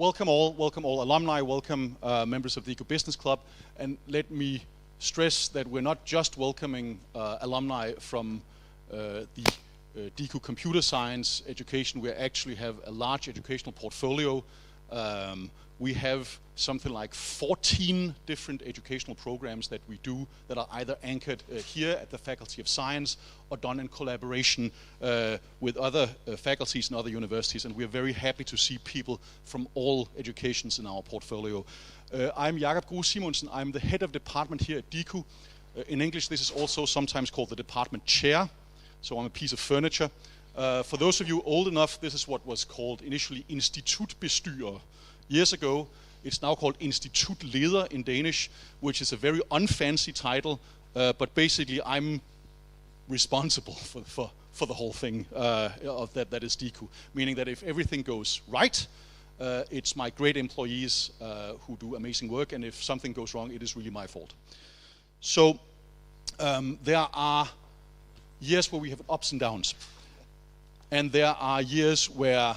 welcome all alumni, welcome members of the DIKU Business Club, and let me stress that we're not just welcoming alumni from the DIKU Computer Science education. We actually have a large educational portfolio. We have something like 14 different educational programs that we do that are either anchored here at the Faculty of Science or done in collaboration with other faculties and other universities, and we're very happy to see people from all educations in our portfolio. I'm Jakob Grue Simonsen. I'm the head of department here at DIKU. In English, this is also sometimes called the department chair, so I'm a piece of furniture. For those of you old enough, this is what was called initially institutbestyrer. Years ago, it's now called institutleder in Danish, which is a very unfancy title, but basically I'm responsible for the whole thing of that is DIKU, meaning that if everything goes right, it's my great employees who do amazing work, and if something goes wrong, it is really my fault. So there are years where we have ups and downs, and there are years where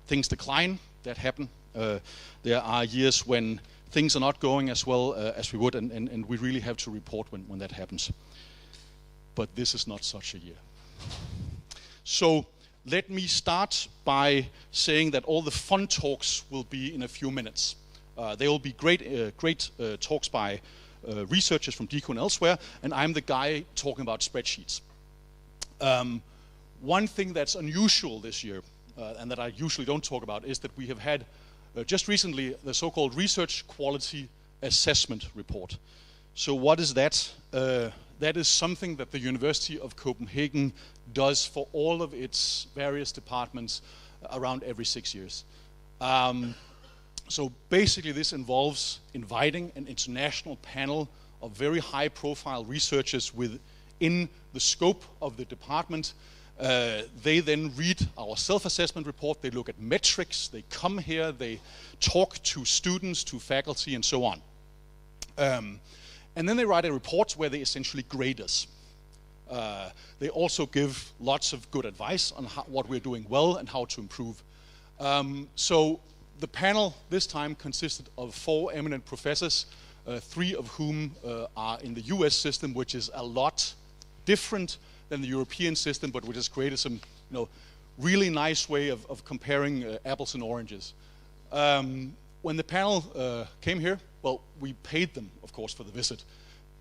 things decline. That happen. There are years when things are not going as well as we would, and we really have to report when that happens. But this is not such a year. So let me start by saying that all the fun talks will be in a few minutes. They will be great talks by researchers from DIKU and elsewhere, and I'm the guy talking about spreadsheets. One thing that's unusual this year, and that I usually don't talk about, is that we have had just recently the so-called Research Quality Assessment Report. So what is that? That is something that the University of Copenhagen does for all of its various departments around every 6 years. So basically this involves inviting an international panel of very high-profile researchers within the scope of the department. They then read our self-assessment report, they look at metrics, they come here, they talk to students, to faculty, and so on. And then they write a report where they essentially grade us. They also give lots of good advice on what we're doing well and how to improve. So the panel this time consisted of 4 eminent professors, 3 of whom are in the US system, which is a lot different than the European system, but which has created some, really nice way of comparing apples and oranges. When the panel came here, well, we paid them, of course, for the visit,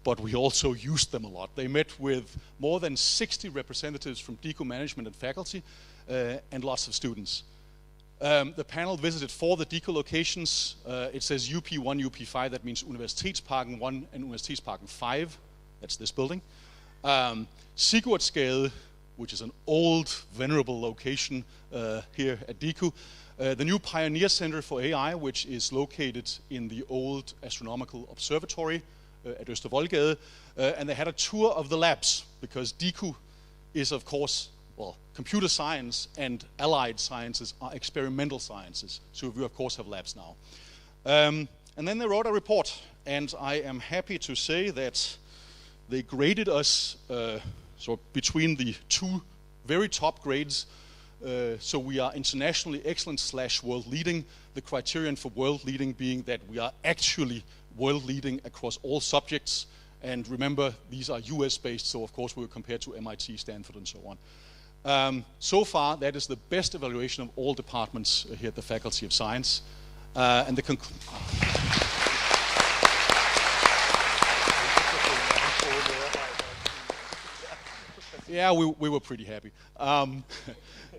but we also used them a lot. They met with more than 60 representatives from DIKU management and faculty, and lots of students. The panel visited 4 of the DIKU locations. It says UP1, UP5, that means Universitetsparken 1 and Universitetsparken 5. That's this building. Sigurdsgade, which is an old, venerable location here at DIKU. The new Pioneer Center for AI, which is located in the old Astronomical Observatory at Østervoldgade. And they had a tour of the labs, because DIKU is, of course, well, computer science and allied sciences are experimental sciences. So we, of course, have labs now. And then they wrote a report, and I am happy to say that they graded us so between the 2 very top grades. So we are internationally excellent / world leading. The criterion for world leading being that we are actually world leading across all subjects. And remember, these are US based, so of course we were compared to MIT, Stanford, and so on. So far, that is the best evaluation of all departments here at the Faculty of Science. And the Yeah, we were pretty happy.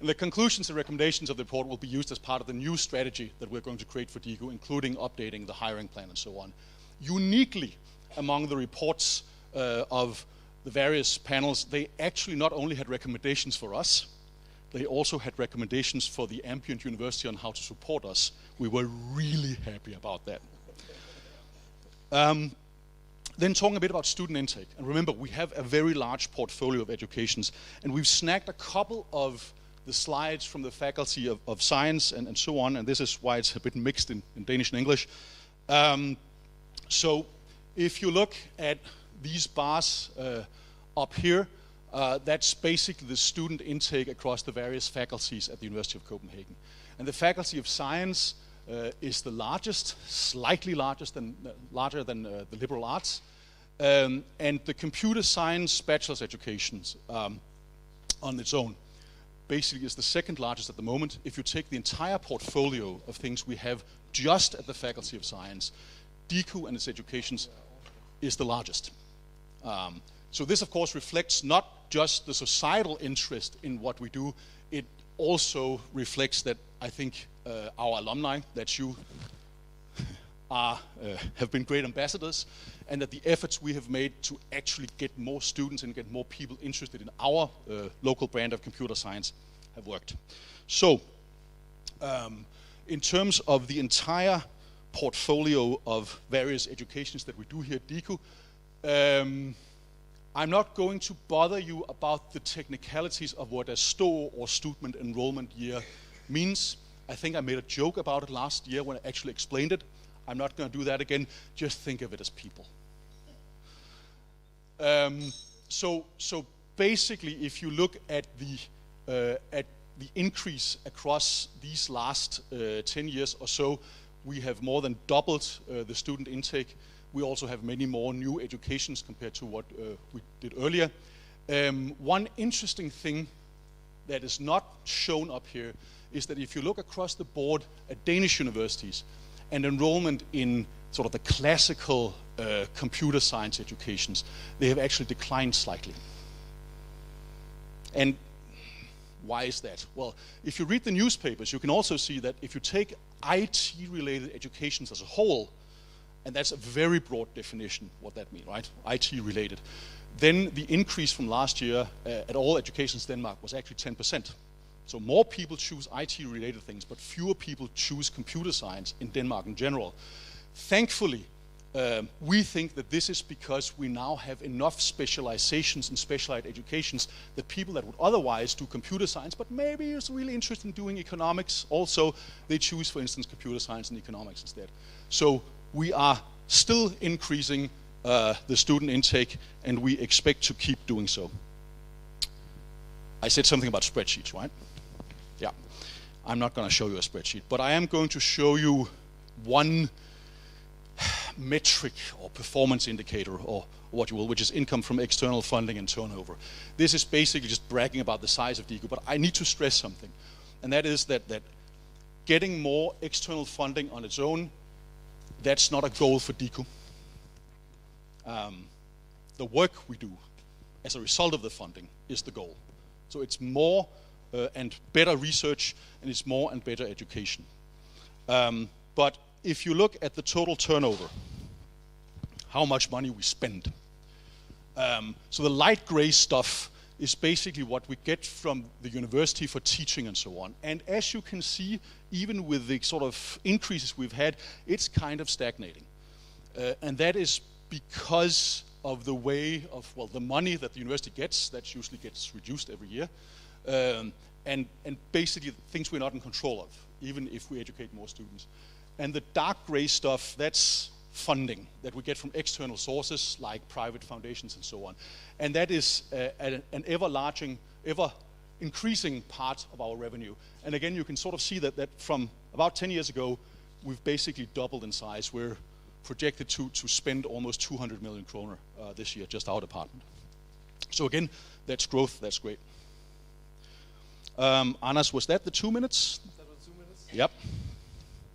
The conclusions and recommendations of the report will be used as part of the new strategy that we're going to create for DIKU, including updating the hiring plan and so on. Uniquely among the reports of the various panels, they actually not only had recommendations for us, they also had recommendations for the ambient university on how to support us. We were really happy about that. Then talking a bit about student intake. And remember, we have a very large portfolio of educations, and we've snagged a couple of the slides from the Faculty of Science and so on, and this is why it's a bit mixed in Danish and English. So if you look at these bars up here, that's basically the student intake across the various faculties at the University of Copenhagen. And the Faculty of Science is the largest, slightly larger than the liberal arts. And the computer science bachelor's educations on its own basically is the second largest at the moment. If you take the entire portfolio of things we have just at the Faculty of Science, DIKU and its educations is the largest. So this of course reflects not just the societal interest in what we do, it also reflects that I think our alumni, that you have been great ambassadors, and that the efforts we have made to actually get more students and get more people interested in our local brand of computer science have worked. So, in terms of the entire portfolio of various educations that we do here at DIKU, I'm not going to bother you about the technicalities of what a STO or student enrollment year means. I think I made a joke about it last year when I actually explained it. I'm not going to do that again. Just think of it as people. So basically, if you look at the increase across these last 10 years or so, we have more than doubled the student intake. We also have many more new educations compared to what we did earlier. One interesting thing that is not shown up here is that if you look across the board at Danish universities, and enrollment in sort of the classical computer science educations, they have actually declined slightly. And why is that? Well, if you read the newspapers, you can also see that if you take IT-related educations as a whole, and that's a very broad definition, what that means, right? IT-related. Then the increase from last year at all educations in Denmark was actually 10%. So more people choose IT-related things, but fewer people choose computer science in Denmark in general. Thankfully, we think that this is because we now have enough specializations and specialized educations that people that would otherwise do computer science, but maybe is really interested in doing economics also, they choose, for instance, computer science and economics instead. So we are still increasing the student intake, and we expect to keep doing so. I said something about spreadsheets, right? Yeah. I'm not going to show you a spreadsheet, but I am going to show you one metric or performance indicator, or what you will, which is income from external funding and turnover. This is basically just bragging about the size of DIKU, but I need to stress something, and that is that getting more external funding on its own, that's not a goal for DIKU. The work we do as a result of the funding is the goal. So it's more and better research, and it's more and better education. But if you look at the total turnover, how much money we spend. So the light gray stuff is basically what we get from the university for teaching and so on. And as you can see, even with the sort of increases we've had, it's kind of stagnating. And that is because of the way of, well, the money that the university gets, that usually gets reduced every year. And basically things we're not in control of, even if we educate more students. And the dark gray stuff, that's funding that we get from external sources like private foundations and so on. And that is an ever increasing part of our revenue. And again, you can sort of see that from about 10 years ago, we've basically doubled in size. We're projected to spend almost 200 million kroner this year, just our department. So again, that's growth, that's great. Anders, was that the 2 minutes? That was 2 minutes? Yep.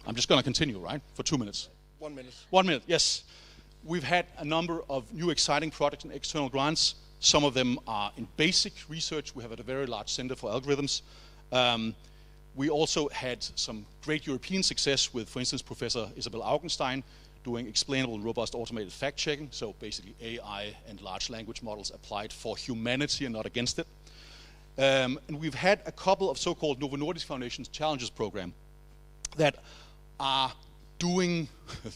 I'm just going to continue, right? For 2 minutes. 1 minute. 1 minute, yes. We've had a number of new exciting projects and external grants. Some of them are in basic research. We have a very large center for algorithms. We also had some great European success with, for instance, Professor Isabel Augenstein doing explainable and robust automated fact-checking. So basically AI and large language models applied for humanity and not against it. And we've had a couple of so-called Novo Nordisk Foundation's Challenges program that are doing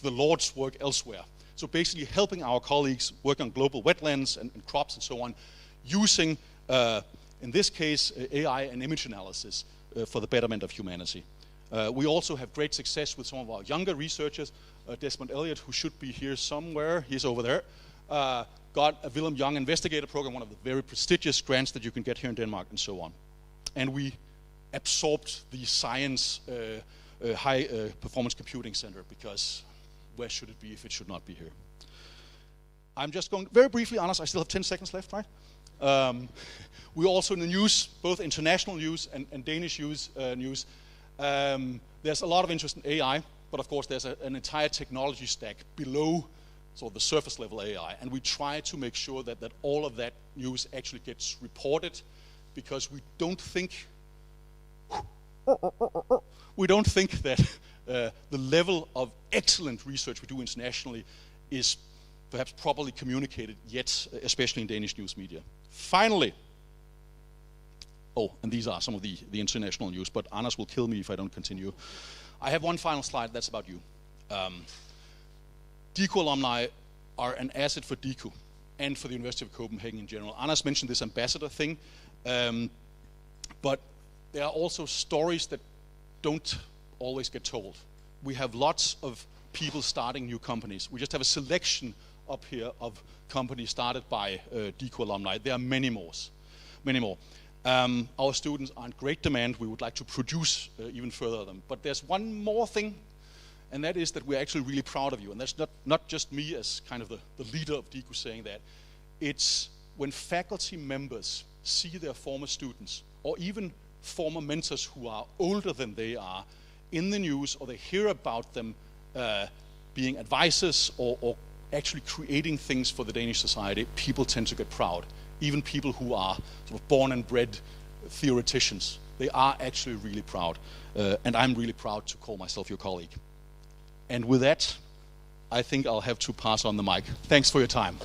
the Lord's work elsewhere. So basically helping our colleagues work on global wetlands and crops and so on, using, in this case, AI and image analysis for the betterment of humanity. We also have great success with some of our younger researchers. Desmond Elliott, who should be here somewhere, he's over there, got a Willem Young Investigator Program, one of the very prestigious grants that you can get here in Denmark and so on. And we absorbed the science high performance computing center, because where should it be if it should not be here? I'm just going very briefly, Anders, I still have 10 seconds left, right? We're also in the news, both international news and Danish news. There's a lot of interest in AI, but of course there's an entire technology stack below sort of the surface level AI, and we try to make sure that all of that news actually gets reported, because we don't think that the level of excellent research we do internationally is perhaps properly communicated yet, especially in Danish news media. Finally, and these are some of the international news, but Anders will kill me if I don't continue. I have one final slide, that's about you. DIKU alumni are an asset for DIKU and for the University of Copenhagen in general. Anders mentioned this ambassador thing, but there are also stories that don't always get told. We have lots of people starting new companies. We just have a selection up here of companies started by DIKU alumni. There are many more. Our students are in great demand. We would like to produce even further of them. But there's one more thing, and that is that we're actually really proud of you. And that's not just me as kind of the leader of DIKU saying that. It's when faculty members see their former students, or even former mentors who are older than they are, in the news, or they hear about them being advisors or actually creating things for the Danish society, people tend to get proud. Even people who are sort of born and bred theoreticians, they are actually really proud. And I'm really proud to call myself your colleague. And with that, I think I'll have to pass on the mic. Thanks for your time.